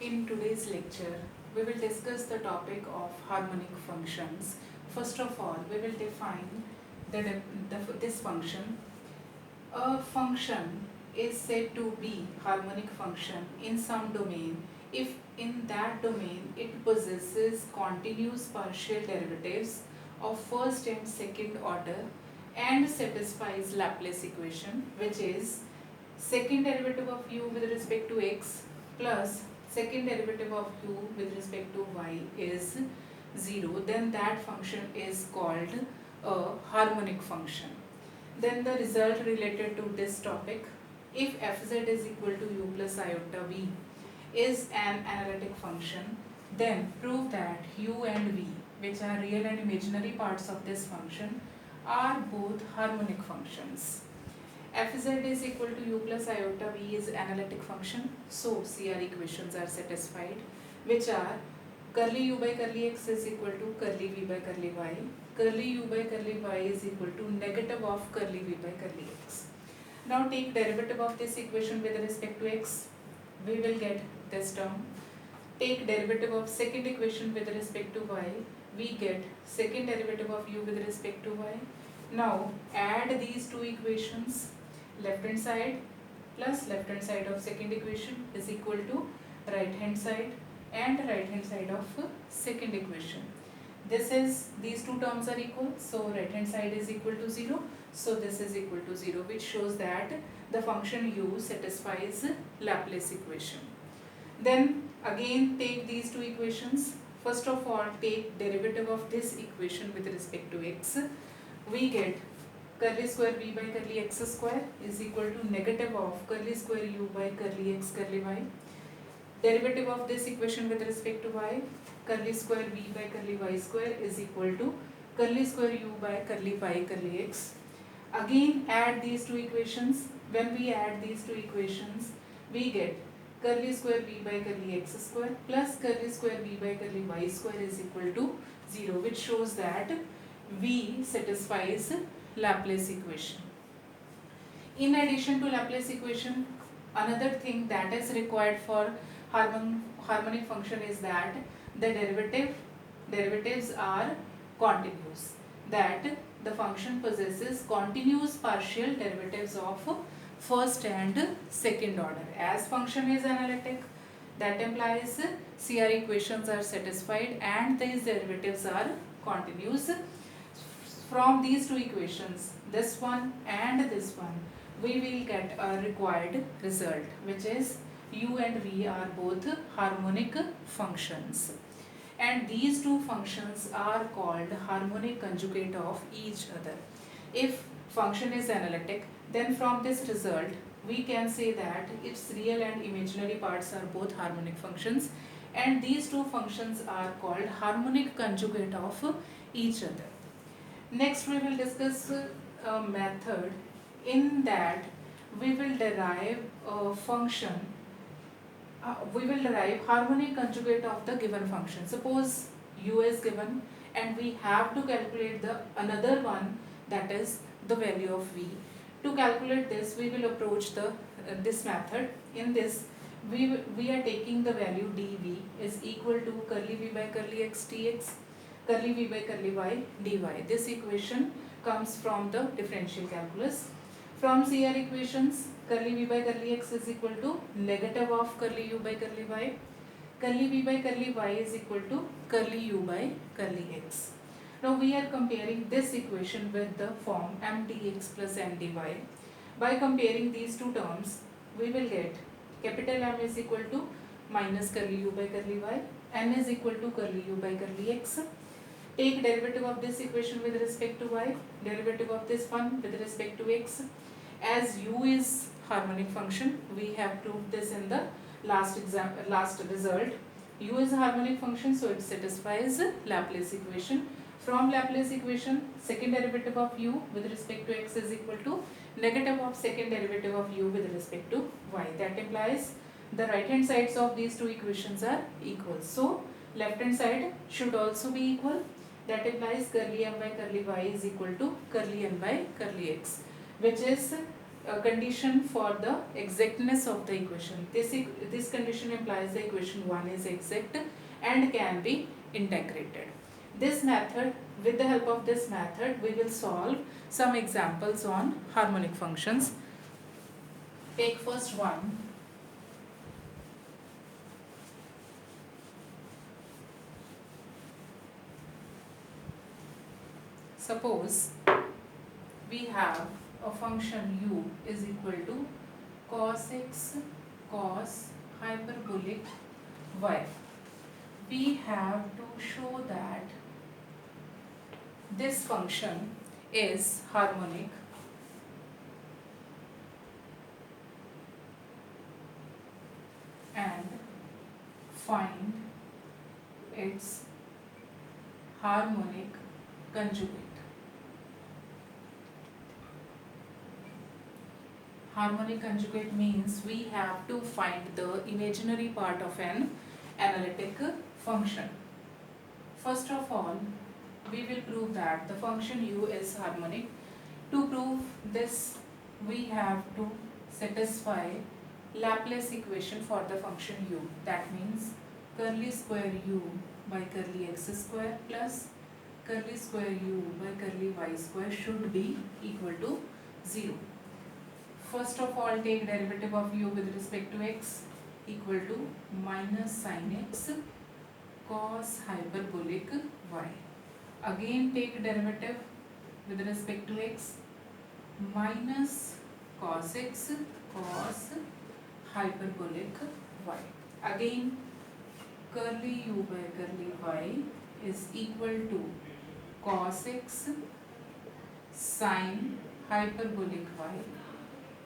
In today's lecture, we will discuss the topic of harmonic functions. First of all, we will define this function. A function is said to be harmonic function in some domain if in that domain it possesses continuous partial derivatives of first and second order and satisfies Laplace equation, which is second derivative of u with respect to x plus second derivative of u with respect to y is 0, then that function is called a harmonic function. Then the result related to this topic, if fz is equal to u plus iota v is an analytic function, then prove that u and v, which are real and imaginary parts of this function, are both harmonic functions. Fz is equal to u plus iota v is analytic function, so CR equations are satisfied, which are curly u by curly x is equal to curly v by curly y, curly u by curly y is equal to negative of curly v by curly x. Now take derivative of this equation with respect to x, we will get this term. Take derivative of second equation with respect to y, we get second derivative of u with respect to y. Now add these two equations, left hand side plus left hand side of second equation is equal to right hand side and right hand side of second equation. These two terms are equal, so right hand side is equal to 0, so this is equal to 0, which shows that the function u satisfies Laplace equation. Then again take these two equations. First of all, take derivative of this equation with respect to x, we get curly square v by curly x square is equal to negative of curly square u by curly x curly y. Derivative of this equation with respect to y, curly square v by curly y square is equal to curly square u by curly y curly x. Again add these two equations. When we add these two equations, we get curly square v by curly x square plus curly square v by curly y square is equal to 0, which shows that v satisfies Laplace equation. In addition to Laplace equation, another thing that is required for harmonic function is that the derivatives are continuous, that the function possesses continuous partial derivatives of first and second order. As function is analytic, that implies CR equations are satisfied and these derivatives are continuous. From these two equations, this one and this one, we will get a required result, which is u and v are both harmonic functions, and these two functions are called harmonic conjugate of each other. If function is analytic, then from this result we can say that its real and imaginary parts are both harmonic functions, and these two functions are called harmonic conjugate of each other. Next we will discuss a method in that we will derive a function, we will derive harmonic conjugate of the given function. Suppose u is given and we have to calculate the another one, that is the value of v. To calculate this, we will approach this method. In this, we are taking the value dv is equal to curly v by curly x dx, curly v by curly y dy. This equation comes from the differential calculus. From CR equations, curly v by curly x is equal to negative of curly u by curly y, curly v by curly y is equal to curly u by curly x. Now we are comparing this equation with the form m dx plus n dy. By comparing these two terms, we will get capital M is equal to minus curly u by curly y, n is equal to curly u by curly x. Take derivative of this equation with respect to y, derivative of this one with respect to x. As u is harmonic function, we have proved this in the last result. U is a harmonic function, so it satisfies Laplace equation. From Laplace equation, second derivative of u with respect to x is equal to negative of second derivative of u with respect to y. That implies the right hand sides of these two equations are equal. So left hand side should also be equal. That implies curly m by curly y is equal to curly n by curly x, which is a condition for the exactness of the equation. This condition implies the equation 1 is exact and can be integrated. This method, with the help of this method, we will solve some examples on harmonic functions. Take first one. Suppose we have a function u is equal to cos x cos hyperbolic y. We have to show that this function is harmonic and find its harmonic conjugate. Harmonic conjugate means we have to find the imaginary part of an analytic function. First of all, we will prove that the function u is harmonic. To prove this, we have to satisfy Laplace equation for the function u. That means curly square u by curly x square plus curly square u by curly y square should be equal to 0. First of all, take derivative of u with respect to x equal to minus sin x cos hyperbolic y. Again take derivative with respect to x minus cos x cos hyperbolic y. Again curly u by curly y is equal to cos x sin hyperbolic y.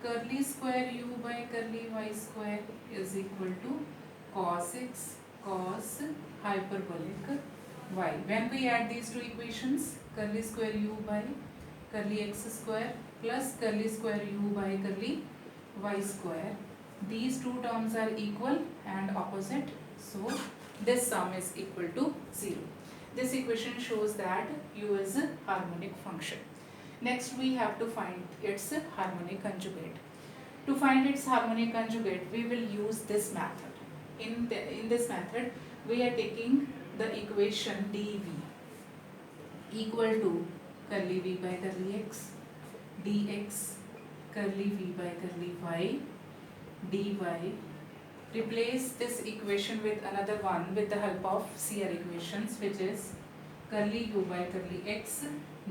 Curly square u by curly y square is equal to cos x cos hyperbolic y. When we add these two equations, curly square u by curly x square plus curly square u by curly y square, these two terms are equal and opposite, so this sum is equal to 0. This equation shows that u is a harmonic function. Next we have to find its harmonic conjugate. To find its harmonic conjugate, we will use this method. In this method, we are taking the equation dv equal to curly v by curly x dx curly v by curly y dy. Replace this equation with another one with the help of CR equations, which is curly u by curly x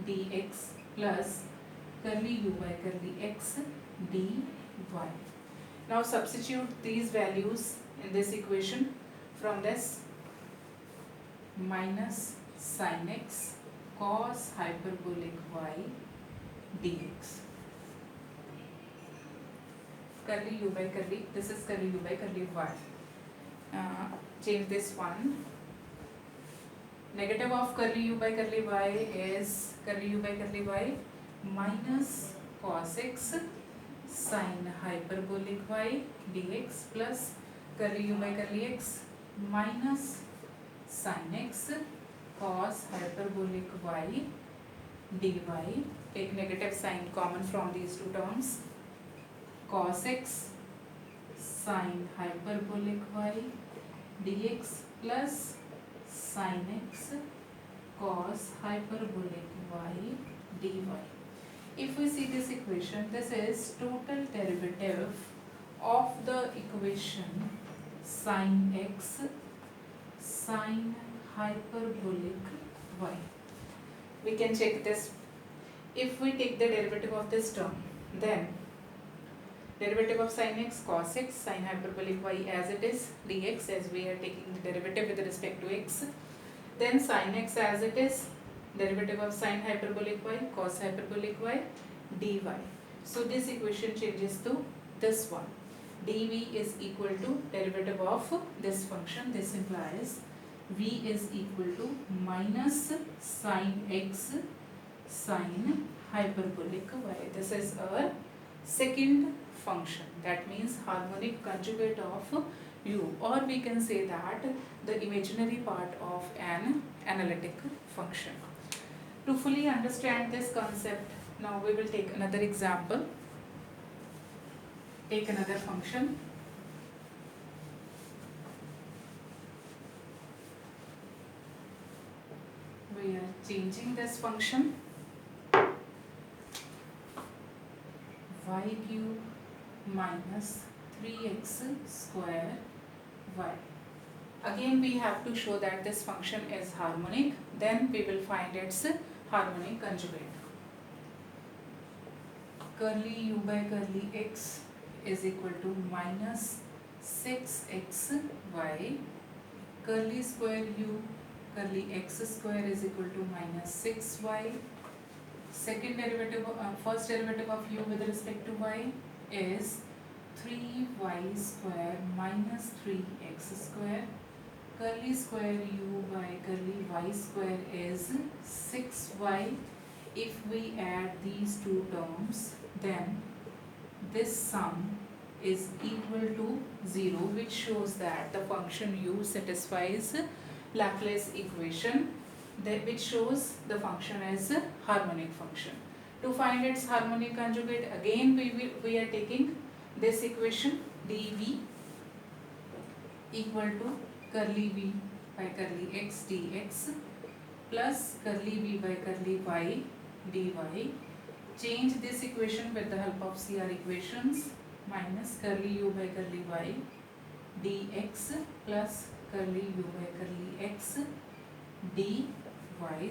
dx plus curly u by curly x dy. Now substitute these values in this equation. From this, minus sin x cos hyperbolic y dx. Curly u by curly, this is curly u by curly y. Change this one. Negative of curly u by curly y is curly u by curly y minus cos x sin hyperbolic y dx plus curly u by curly x minus sin x cos hyperbolic y dy. Take negative sign common from these two terms. Cos x sin hyperbolic y dx plus sin x cos hyperbolic y dy. If we see this equation, this is total derivative of the equation sin x sin hyperbolic y. We can check this. If we take the derivative of this term, then derivative of sin x cos x sin hyperbolic y as it is dx, as we are taking the derivative with respect to x, then sin x as it is, derivative of sin hyperbolic y cos hyperbolic y dy. So this equation changes to this one. dv is equal to derivative of this function. This implies v is equal to minus sin x sin hyperbolic y. This is our second function. That means harmonic conjugate of u, or we can say that the imaginary part of an analytic function. To fully understand this concept, now we will take another example. take another function. We are changing this function y cube minus 3x square y. Again we have to show that this function is harmonic, then we will find its harmonic conjugate. Curly u by curly x is equal to minus 6xy. Curly square u curly x square is equal to minus 6y. Second derivative, first derivative of u with respect to y is 3y square minus 3x square. Curly square u by curly y square is 6y. If we add these two terms, then this sum is equal to 0, which shows that the function u satisfies Laplace equation, which shows the function as a harmonic function. To find its harmonic conjugate, again we are taking this equation dv equal to curly v by curly x dx plus curly v by curly y dy. Change this equation with the help of CR equations, minus curly u by curly y dx plus curly u by curly x dy.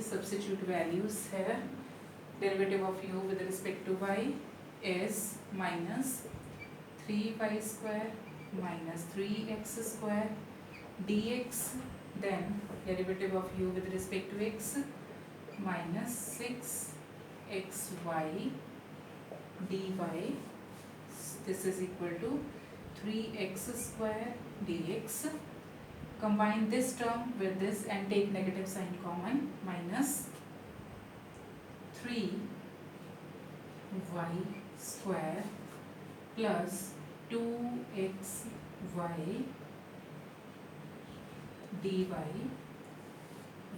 Substitute values here. Derivative of u with respect to y is minus 3y square minus 3x square dx, then derivative of u with respect to x minus 6xy dy. This is equal to 3x square dx. Combine this term with this and take negative sign common, minus 3y square plus 2xy dy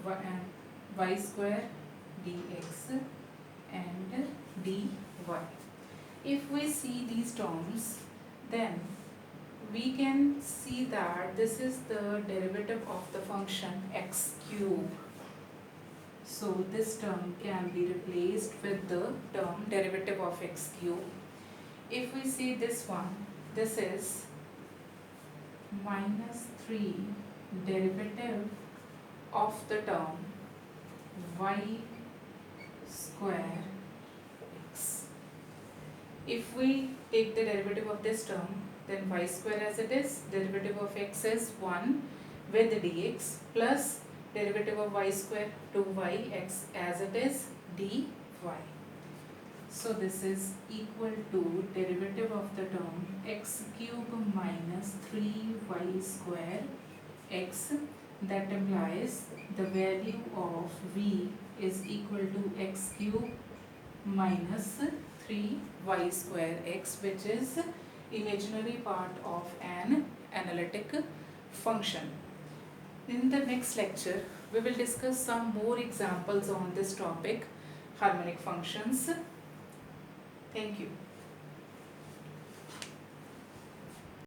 and y square dx and dy. If we see these terms, then we can see that this is the derivative of the function x cube. So this term can be replaced with the term derivative of x cube. If we see this one, this is minus 3 derivative of the term y square x. If we take the derivative of this term, then y square as it is, derivative of x is 1 with dx plus derivative of y square 2y x as it is dy. So this is equal to derivative of the term x cube minus 3y square x, that implies the value of v is equal to x cube minus 3y square x, which is imaginary part of an analytic function. In the next lecture, we will discuss some more examples on this topic, harmonic functions. Thank you.